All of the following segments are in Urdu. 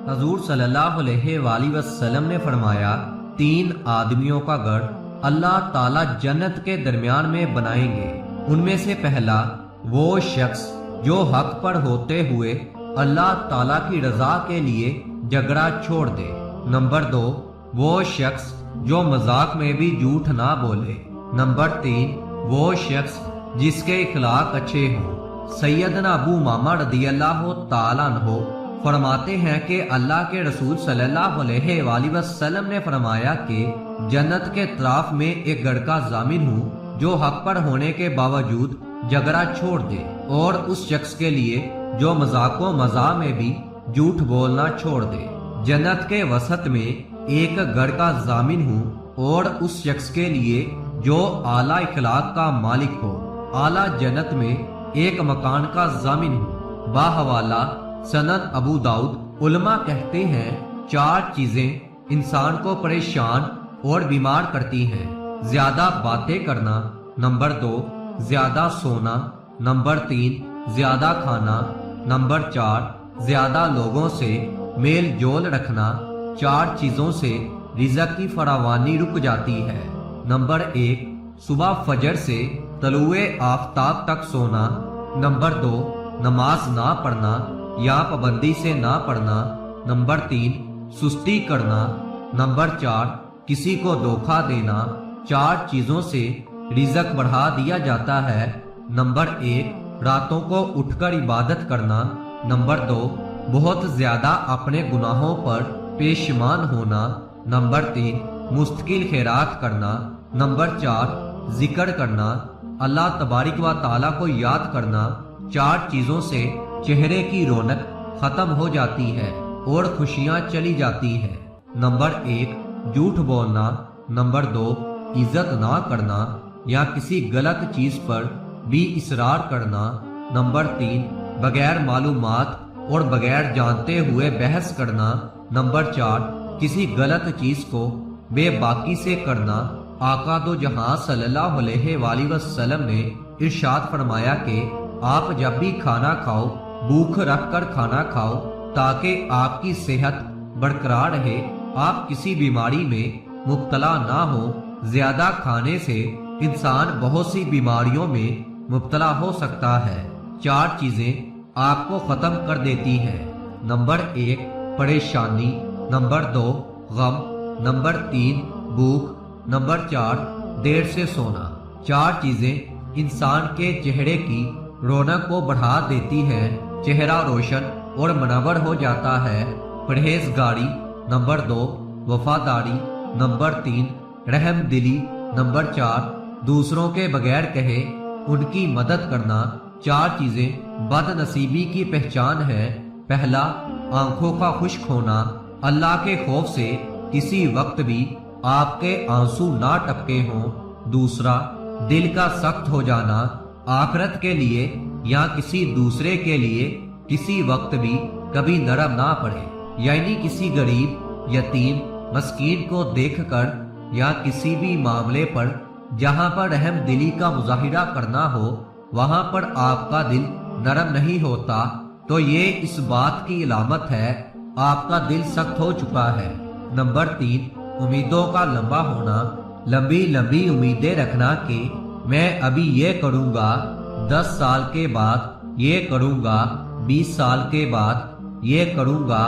حضور صلی اللہ علیہ وآلہ وسلم نے فرمایا 3 آدمیوں کا گڑھ اللہ تعالیٰ جنت کے درمیان میں بنائیں گے۔ ان میں سے پہلا وہ شخص جو حق پر ہوتے ہوئے اللہ تعالیٰ کی رضا کے لیے جھگڑا چھوڑ دے۔ نمبر 2 وہ شخص جو مذاق میں بھی جھوٹ نہ بولے۔ نمبر 3 وہ شخص جس کے اخلاق اچھے ہوں۔ سیدنا ابو امامہ رضی اللہ تعالیٰ عنہ فرماتے ہیں کہ اللہ کے رسول صلی اللہ علیہ وآلہ وسلم نے فرمایا کہ جنت کے طرف میں ایک گڑھ کا ضامن ہوں جو حق پر ہونے کے باوجود جھگڑا چھوڑ دے، اور اس شخص کے لیے جو مذاق و مزاح میں بھی جھوٹ بولنا چھوڑ دے۔ جنت کے وسط میں ایک گڑھ کا ضامن ہوں اور اس شخص کے لیے جو اعلیٰ اخلاق کا مالک ہو۔ اعلیٰ جنت میں ایک مکان کا ضامن ہوں۔ باحوالہ سند ابو داؤد علماء کہتے ہیں 4 چیزیں انسان کو پریشان اور بیمار کرتی ہیں: زیادہ باتیں کرنا، نمبر 2 زیادہ سونا، نمبر 3 زیادہ کھانا، نمبر 4 زیادہ لوگوں سے میل جول رکھنا۔ 4 چیزوں سے رزق کی فراوانی رک جاتی ہے۔ نمبر 1 صبح فجر سے طلوع آفتاب تک سونا، نمبر 2 نماز نہ پڑھنا یا پابندی سے نہ پڑھنا، نمبر 3 سستی کرنا، نمبر 4 کسی کو دھوکہ دینا۔ 4 چیزوں سے رزق بڑھا دیا جاتا ہے۔ نمبر 1 راتوں کو اٹھ کر عبادت کرنا، نمبر 2 بہت زیادہ اپنے گناہوں پر پیشمان ہونا، نمبر 3 مستقل خیرات کرنا، نمبر 4 ذکر کرنا، اللہ تبارک و تعالیٰ کو یاد کرنا۔ 4 چیزوں سے چہرے کی رونق ختم ہو جاتی ہے اور خوشیاں چلی جاتی ہیں۔ نمبر 1 جھوٹ بولنا، نمبر 2 عزت نہ کرنا یا کسی غلط چیز پر بھی اصرار کرنا، نمبر 3 بغیر معلومات اور بغیر جانتے ہوئے بحث کرنا، نمبر 4 کسی غلط چیز کو بے باکی سے کرنا۔ آقا دو جہاں صلی اللہ علیہ وآلہ وسلم نے ارشاد فرمایا کہ آپ جب بھی کھانا کھاؤ بھوک رکھ کر کھانا کھاؤ تاکہ آپ کی صحت برقرار رہے، آپ کسی بیماری میں مبتلا نہ ہو۔ زیادہ کھانے سے انسان بہت سی بیماریوں میں مبتلا ہو سکتا ہے۔ 4 چیزیں آپ کو ختم کر دیتی ہیں: نمبر 1 پریشانی، نمبر 2 غم، نمبر 3 بھوک، نمبر 4 دیر سے سونا۔ 4 چیزیں انسان کے چہرے کی رونق کو بڑھا دیتی ہیں، چہرہ روشن اور منور ہو جاتا ہے۔ پرہیزگاری، نمبر 2 وفاداری، نمبر 3 رحم دلی، نمبر 4 دوسروں کے بغیر کہے ان کی مدد کرنا۔ 4 چیزیں بد نصیبی کی پہچان ہے۔ پہلا آنکھوں کا خشک ہونا، اللہ کے خوف سے کسی وقت بھی آپ کے آنسو نہ ٹپکے ہوں۔ دوسرا دل کا سخت ہو جانا، آخرت کے لیے یا کسی دوسرے کے لیے کسی وقت بھی کبھی نرم نہ پڑے، یعنی کسی غریب، یتیم، مسکین کو دیکھ کر یا کسی بھی معاملے پر جہاں پر رحم دلی کا مظاہرہ کرنا ہو وہاں پر آپ کا دل نرم نہیں ہوتا تو یہ اس بات کی علامت ہے آپ کا دل سخت ہو چکا ہے۔ نمبر 3 امیدوں کا لمبا ہونا، لمبی لمبی امیدیں رکھنا کہ میں ابھی یہ کروں گا، 10 سال کے بعد یہ کروں گا، 20 سال کے بعد یہ کروں گا،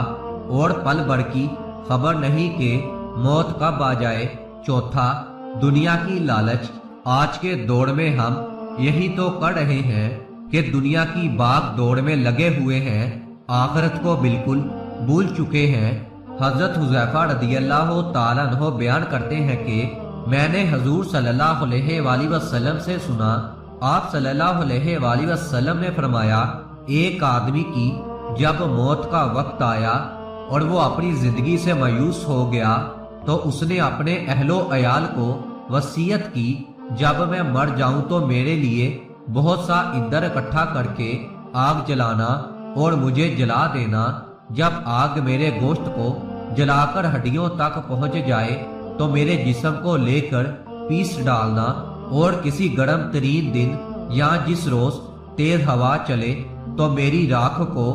اور پل بھر کی خبر نہیں کہ موت کب آ جائے۔ چوتھا دنیا کی لالچ، آج کے دور میں ہم یہی تو کر رہے ہیں کہ دنیا کی باغ دوڑ میں لگے ہوئے ہیں، آخرت کو بالکل بھول چکے ہیں۔ حضرت حذیفہ رضی اللہ تعالیٰ عنہ بیان کرتے ہیں کہ میں نے حضور صلی اللہ علیہ وآلہ وسلم سے سنا، آپ صلی اللہ علیہ وآلہ وسلم نے فرمایا، ایک آدمی کی جب موت کا وقت آیا اور وہ اپنی زندگی سے مایوس ہو گیا تو اس نے اپنے اہل و عیال کو وصیت کی، جب میں مر جاؤں تو میرے لیے بہت سا ایندھن اکٹھا کر کے آگ جلانا اور مجھے جلا دینا۔ جب آگ میرے گوشت کو جلا کر ہڈیوں تک پہنچ جائے تو میرے جسم کو لے کر پیس ڈالنا، اور کسی گرم ترین دن یا جس روز تیز ہوا چلے تو میری راکھ کو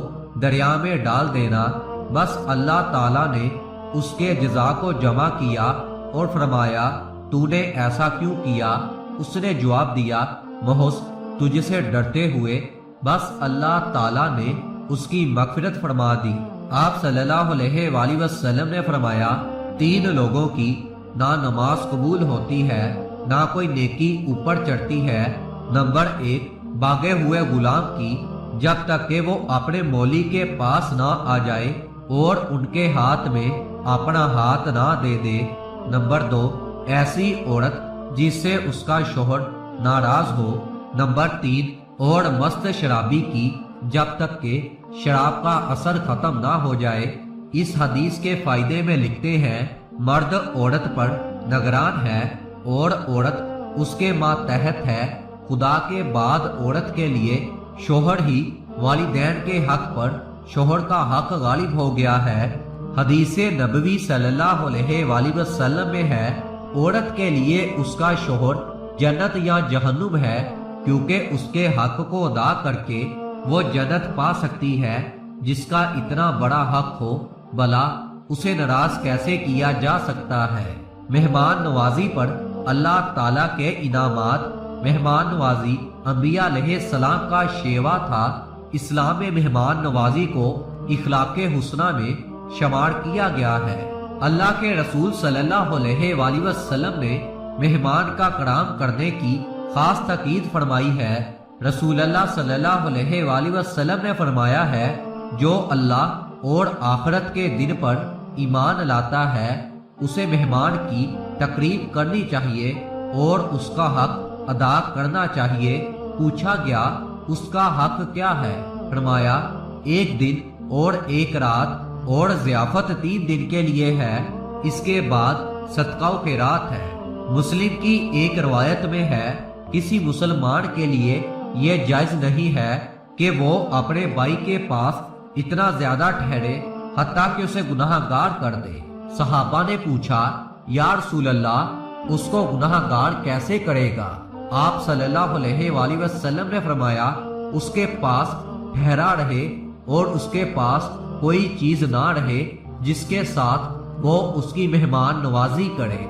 دریا میں ڈال دینا، بس اللہ تعالیٰ نے اس کے جزا کو جمع کیا اور فرمایا تو نے ایسا کیوں کیا؟ اس نے جواب دیا محض تجھ سے ڈرتے ہوئے۔ بس اللہ تعالیٰ نے اس کی مغفرت فرما دی۔ آپ صلی اللہ علیہ وآلہ وسلم نے فرمایا 3 لوگوں کی نہ نماز قبول ہوتی ہے نہ کوئی نیکی اوپر چڑھتی ہے۔ نمبر 1 بھاگے ہوئے غلام کی جب تک کہ وہ اپنے مولی کے پاس نہ آ جائے اور ان کے ہاتھ میں اپنا ہاتھ نہ دے دے۔ نمبر 2 ایسی عورت جس سے اس کا شوہر ناراض ہو۔ نمبر 3 اور مست شرابی کی جب تک کہ شراب کا اثر ختم نہ ہو جائے۔ اس حدیث کے فائدے میں لکھتے ہیں مرد عورت پر نگران ہے اور عورت اس کے ماتحت ہے۔ خدا کے بعد عورت کے لیے شوہر ہی والدین کے حق پر شوہر کا حق غالب ہو گیا ہے۔ حدیث نبوی صلی اللہ علیہ وآلہ وسلم میں ہے عورت کے لیے اس کا شوہر جنت یا جہنم ہے، کیونکہ اس کے حق کو ادا کر کے وہ جنت پا سکتی ہے۔ جس کا اتنا بڑا حق ہو بھلا اسے ناراض کیسے کیا جا سکتا ہے؟ مہمان نوازی پر اللہ تعالیٰ کے انعامات۔ مہمان نوازی انبیاء علیہ السلام کا شیوا تھا۔ اسلام میں مہمان نوازی کو اخلاق حسنہ میں شمار کیا گیا ہے۔ اللہ کے رسول صلی اللہ علیہ وآلہ وسلم نے مہمان کا کرام کرنے کی خاص تاکید فرمائی ہے۔ رسول اللہ صلی اللہ علیہ وآلہ وسلم نے فرمایا ہے جو اللہ اور آخرت کے دن پر ایمان لاتا ہے اسے مہمان کی تقریب کرنی چاہیے اور اس کا حق ادا کرنا چاہیے۔ پوچھا گیا اس کا حق کیا ہے؟ فرمایا 1 دن اور 1 رات اور ضیافت 3 دن کے لیے ہے، اس کے بعد صدقہ و خیرات ہے۔ مسلم کی ایک روایت میں ہے کسی مسلمان کے لیے یہ جائز نہیں ہے کہ وہ اپنے بھائی کے پاس اتنا زیادہ ٹھہرے حتیٰ کہ اسے گناہ گار کر دے۔ صحابہ نے پوچھا یا رسول اللہ اس کو گناہ گار کیسے کرے گا؟ آپ صلی اللہ علیہ وآلہ وسلم نے فرمایا اس کے پاس ٹھہرا رہے اور اس کے پاس کوئی چیز نہ رہے جس کے ساتھ وہ اس کی مہمان نوازی کرے۔